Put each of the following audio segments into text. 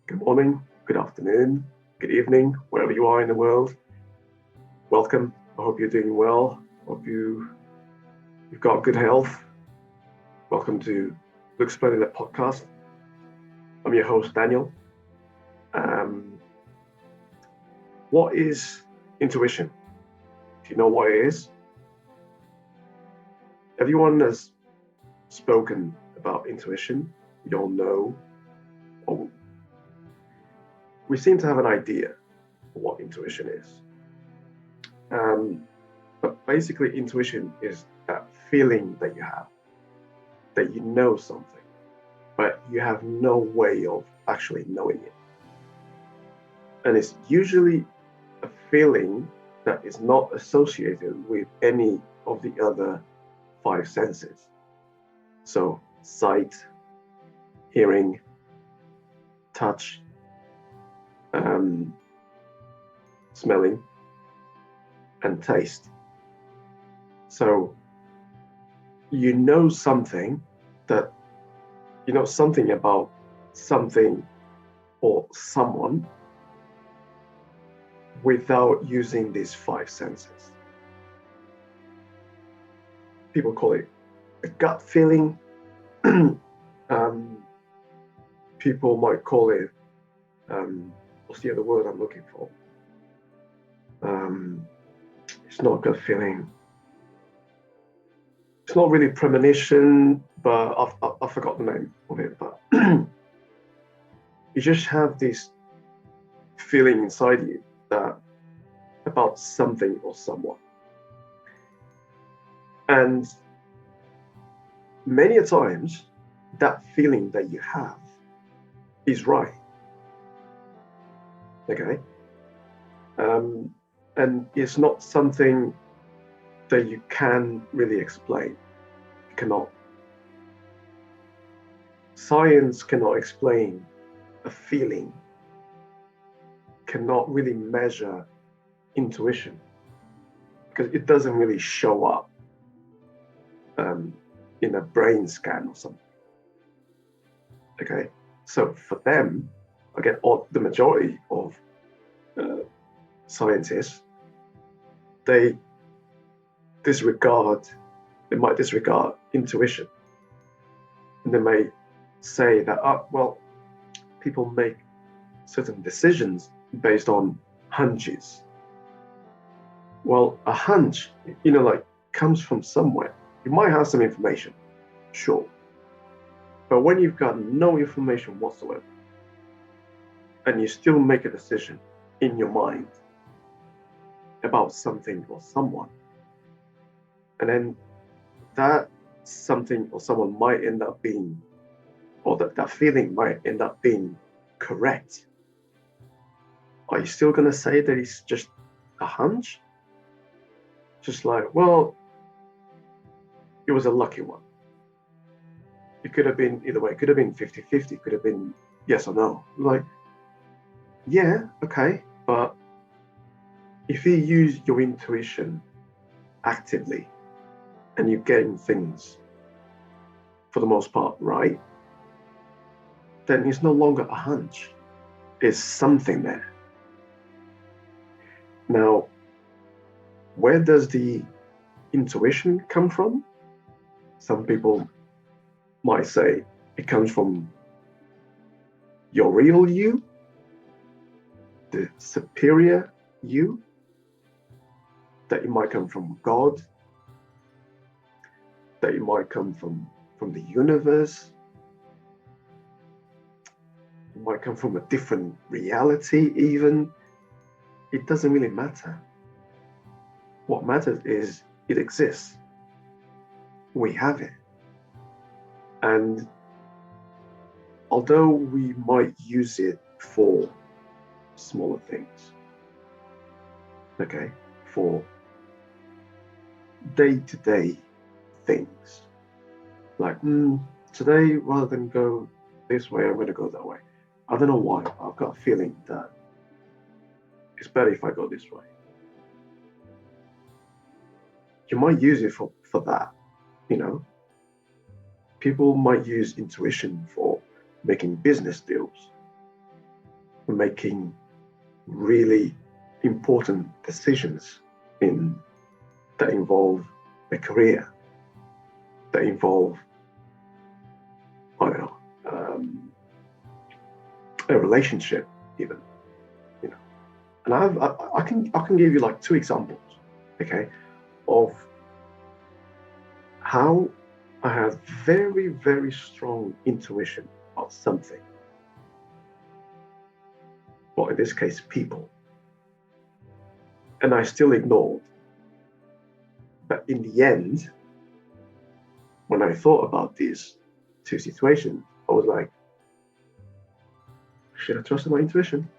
Good morning, good afternoon, good evening, wherever you are in the world. Welcome. I hope you're doing well. Hope you've got good health. Welcome to Splendida podcast. I'm your host, Daniel. What is intuition? Do you know what it is? Everyone has spoken about intuition. We all know, or we seem to have an idea of what intuition is. But basically, intuition is that feeling that you have, that you know something, but you have no way of actually knowing it. And it's usually a feeling that is not associated with any of the other five senses. So sight, hearing, touch, smelling, and taste. So you know something something about something or someone without using these five senses. People call it a gut feeling. People might call it, what's the other word I'm looking for? It's not a gut feeling. It's not really premonition, but I forgot the name of it. But you just have this feeling inside you that about something or someone. And many a times, that feeling that you have is right. Okay? And it's not something that you can really explain. You cannot. Science cannot explain a feeling, cannot really measure intuition, because it doesn't really show up in a brain scan or something. Okay, so for them, again, the majority of scientists, they might disregard intuition, and they may say that, people make certain decisions based on hunches. Well, a hunch, comes from somewhere. You might have some information, sure, but when you've got no information whatsoever, and you still make a decision in your mind about something or someone, and then that something or someone might end up being, or that feeling might end up being correct, are you still going to say that it's just a hunch? Just like, well, it was a lucky one. It could have been either way. It could have been 50-50. It could have been yes or no. Like, yeah, okay, but if you use your intuition actively and you're getting things, for the most part, right, then it's no longer a hunch. It's something there. Now, where does the intuition come from? Some people might say it comes from your real you, the superior you, that it might come from God, that it might come from the universe, it might come from a different reality even. It doesn't really matter. What matters is it exists. We have it. And although we might use it for smaller things, okay, for day-to-day things, like today, rather than go this way, I'm going to go that way. I don't know why. I've got a feeling that it's better if I go this way. You might use it for that, People might use intuition for making business deals. making really important decisions that involve a career, that involve, I don't know, a relationship even, you know. And I can give you like 2 examples, okay, of how I have very, very strong intuition about something. Well, in this case, people. And I still ignored. But in the end, when I thought about these 2 situations, I was like, should I trust my intuition?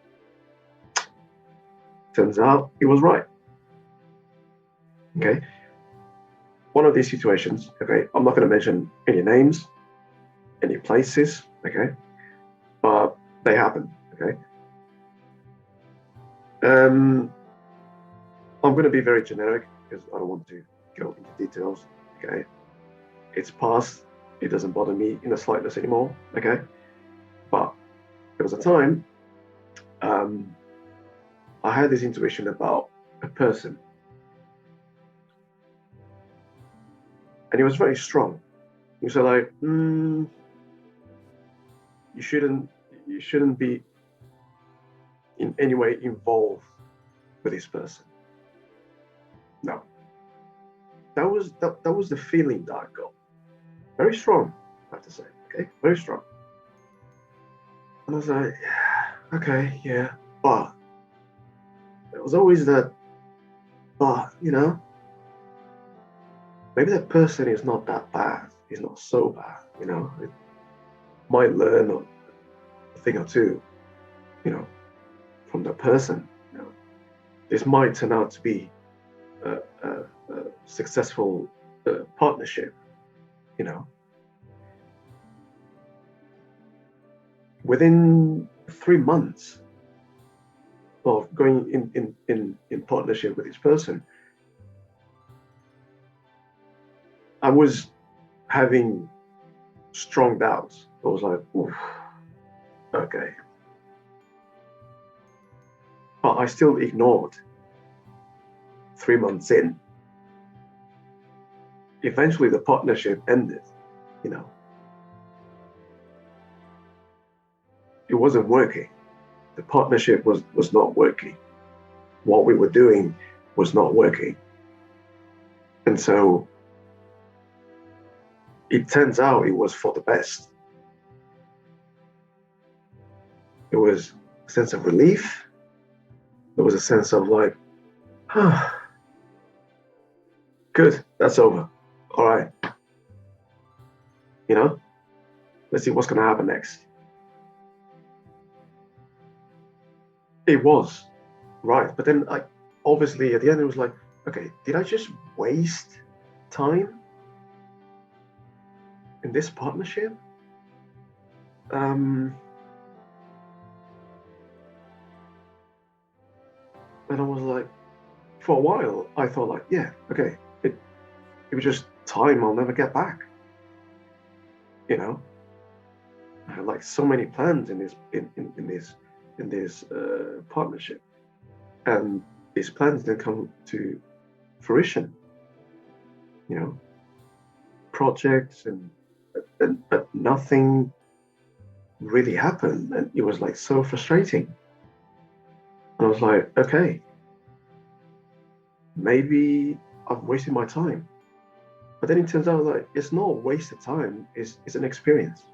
Turns out it was right. Okay. One of these situations, okay, I'm not going to mention any names, any places, okay, but they happen, okay. I'm going to be very generic because I don't want to go into details, okay. It's past, it doesn't bother me in the slightest anymore, okay. But there was a time I had this intuition about a person, and it was very strong. It was like, you shouldn't be in any way involved with this person. No. That was the feeling that I got. Very strong, I have to say. Okay, very strong. And I was like, okay, yeah, but there was always that, but, you know, maybe that person is not that bad. He's not so bad, you know. It might learn a thing or two, you know, from that person. You know, this might turn out to be a successful partnership, you know. Within 3 months of going in partnership with this person, I was having strong doubts. I was like, oof, okay. But I still ignored. 3 months in, eventually the partnership ended, you know. It wasn't working. The partnership was not working. What we were doing was not working. And so it turns out it was for the best. There was a sense of relief. There was a sense of like, good, that's over. All right. You know, let's see what's going to happen next. It was right. But then, obviously, at the end, it was like, okay, did I just waste time in this partnership? And I was like, for a while, I thought like, yeah, okay, it was just time I'll never get back. You know, I had like so many plans in this partnership, and these plans didn't come to fruition. You know, projects but nothing really happened, and it was like so frustrating. And I was like, okay, maybe I've wasted my time. But then it turns out like it's not a waste of time, it's an experience.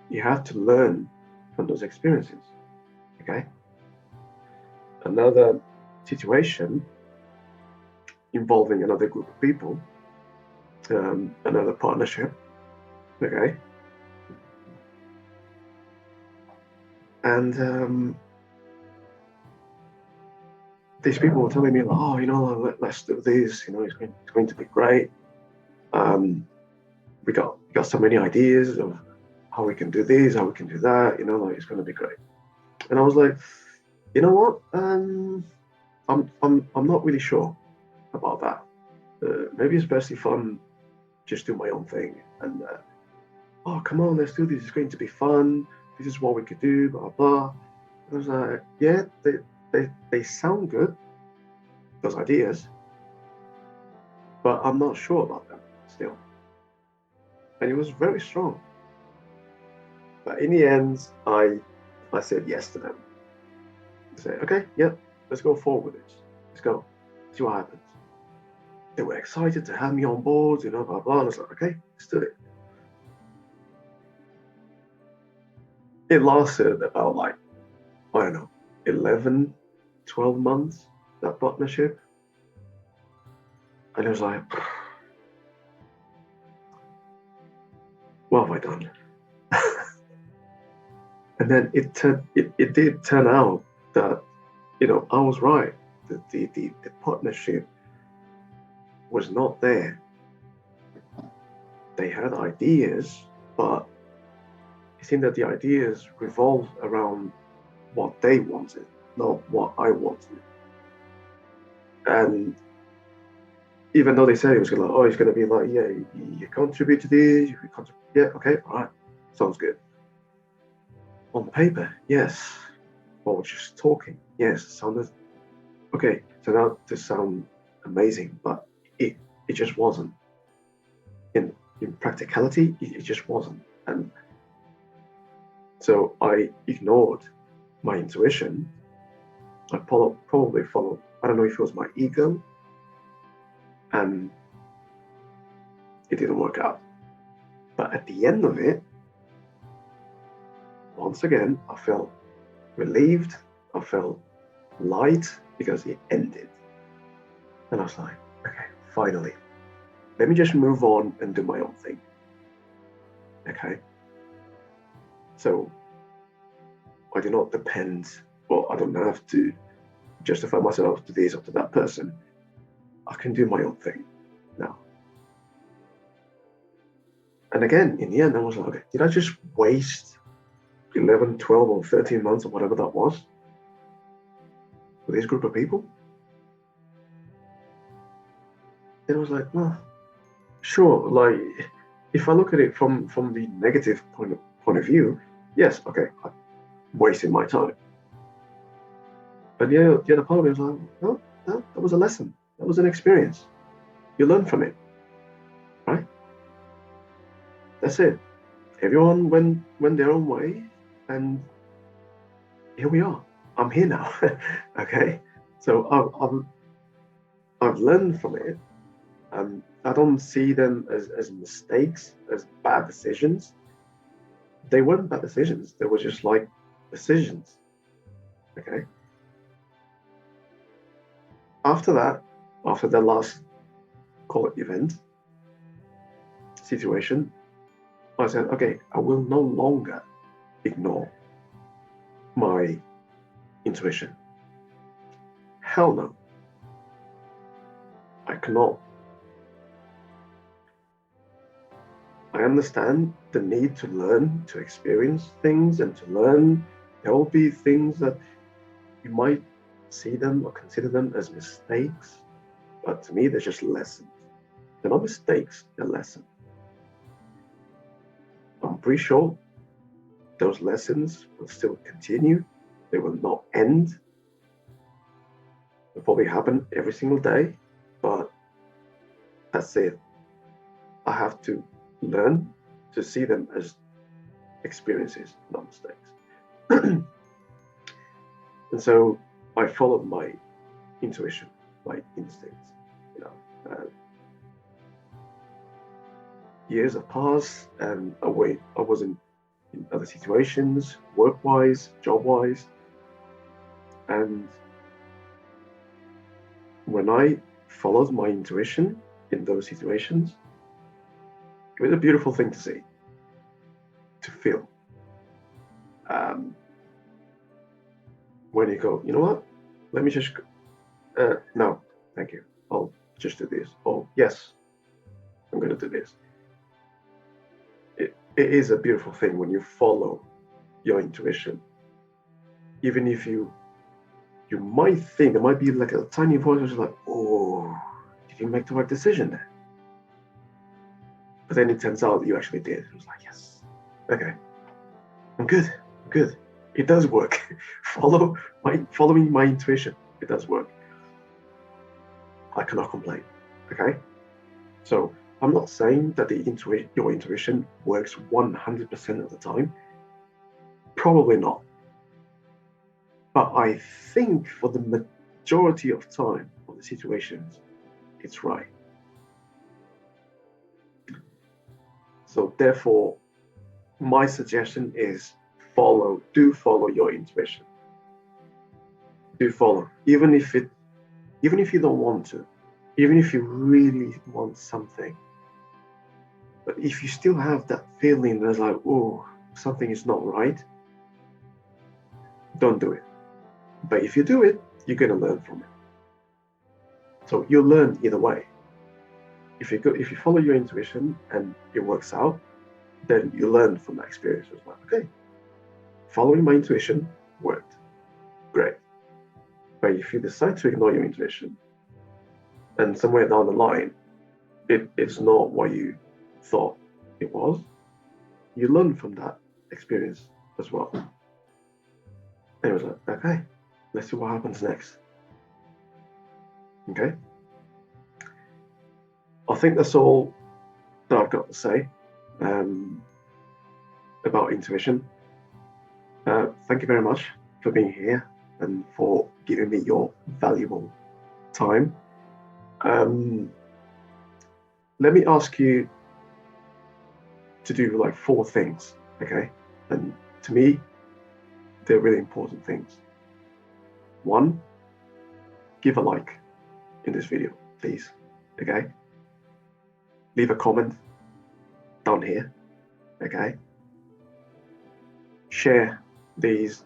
You have to learn from those experiences. Okay. Another situation involving another group of people, another partnership. Okay. And these people were telling me, like, oh, you know, let's do this. You know, it's going to be great. We got so many ideas of how we can do this, how we can do that. You know, like it's going to be great. And I was like, you know what? I'm not really sure about that. Maybe it's best if I'm just do my own thing. And oh, come on, let's do this. It's going to be fun. This is what we could do. Blah blah. I was like, yeah, they sound good, those ideas, but I'm not sure about them still. And it was very strong. But in the end, I said yes to them. I said, okay, yeah, let's go forward with this. Let's go. See what happens. They were excited to have me on board, blah, blah. And I was like, okay, let's do it. It lasted about I don't know, 11, 12 months, that partnership. And it was like, what have I done? And then it did turn out that, I was right. The partnership was not there. They had ideas, but it seemed that the ideas revolved around what they wanted, not what I wanted. And even though they said it was going to, it's going to be like, yeah, you contribute to this, you contribute, yeah, okay, all right, sounds good. On paper, yes. Or just talking, yes, sounded okay. So now this sound amazing, but it just wasn't. In practicality, it just wasn't. And so I ignored my intuition. I probably followed, I don't know if it was my ego, and it didn't work out. But at the end of it, once again, I felt relieved, I felt light because it ended. And I was like, okay, finally, let me just move on and do my own thing. Okay. So I do not depend, or I don't have to justify myself to this or to that person. I can do my own thing now. And again, in the end, I was like, okay, did I just waste 11, 12, or 13 months or whatever that was with this group of people? And I was like, no, sure. Like, if I look at it from the negative point of view, yes, okay, I'm wasting my time. But the other part of me was like, no, that was a lesson. That was an experience. You learn from it, right? That's it. Everyone went their own way, and here we are. I'm here now. Okay, so I've learned from it. I don't see them as mistakes, as bad decisions. They weren't bad decisions. They were just like decisions. Okay. After that, after the last, call it event, situation, I said, okay, I will no longer ignore my intuition. Hell no. I cannot. I understand the need to learn, to experience things, and to learn. There will be things that you might see them or consider them as mistakes, but to me, they're just lessons. They're not mistakes, they're lessons. I'm pretty sure those lessons will still continue. They will not end. They'll probably happen every single day, but that's it. I have to learn to see them as experiences, not mistakes. And so I followed my intuition, my instincts. Years have passed, and I was in other situations, work-wise, job-wise, and when I followed my intuition in those situations, it was a beautiful thing to see, to feel. When you go, you know what? Let me just, no, thank you. I'll just do this. Oh, yes, I'm going to do this. It is a beautiful thing when you follow your intuition. Even if you might think, there might be like a tiny voice which is like, oh, did you make the right decision there? But then it turns out you actually did. It was like, yes, okay, I'm good. It does work. Following my intuition, it does work. I cannot complain. Okay? So I'm not saying that your intuition works 100% of the time. Probably not. But I think for the majority of time of the situations, it's right. So therefore, my suggestion is do follow your intuition. Do follow, even if you don't want to, even if you really want something. But if you still have that feeling that's like, oh, something is not right, don't do it. But if you do it, you're going to learn from it. So you'll learn either way. If you follow your intuition and it works out, then you learn from that experience as well. Okay, following my intuition worked. Great. But if you decide to ignore your intuition, and somewhere down the line, it's not what you thought it was, you learn from that experience as well. And it was like, okay, let's see what happens next. Okay? I think that's all that I've got to say about intuition. Thank you very much for being here and for giving me your valuable time. Let me ask you to do like 4 things, okay? And to me, they're really important things. 1, give a like in this video, please, okay? Leave a comment down here, okay? Share these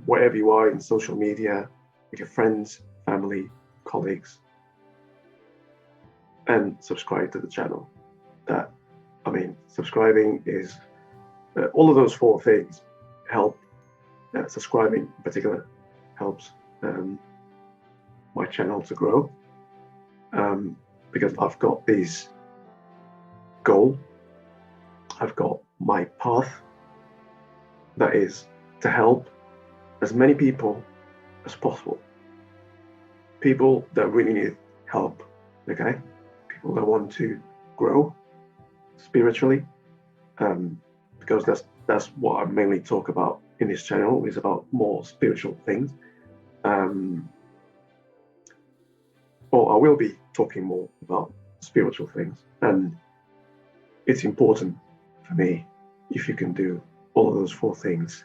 wherever you are in social media with your friends, family, colleagues, and subscribe to the channel. Subscribing is all of those 4 things help. Subscribing in particular helps my channel to grow, because I've got this goal, I've got my path, that is to help as many people as possible. People that really need help, okay? People that want to grow spiritually, because that's what I mainly talk about in this channel, is about more spiritual things. Or I will be talking more about spiritual things, and it's important for me if you can do all of those 4 things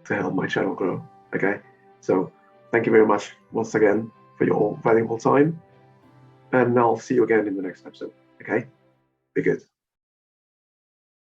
to help my channel grow. Okay, so thank you very much once again for your valuable time, and I'll see you again in the next episode. Okay, be good.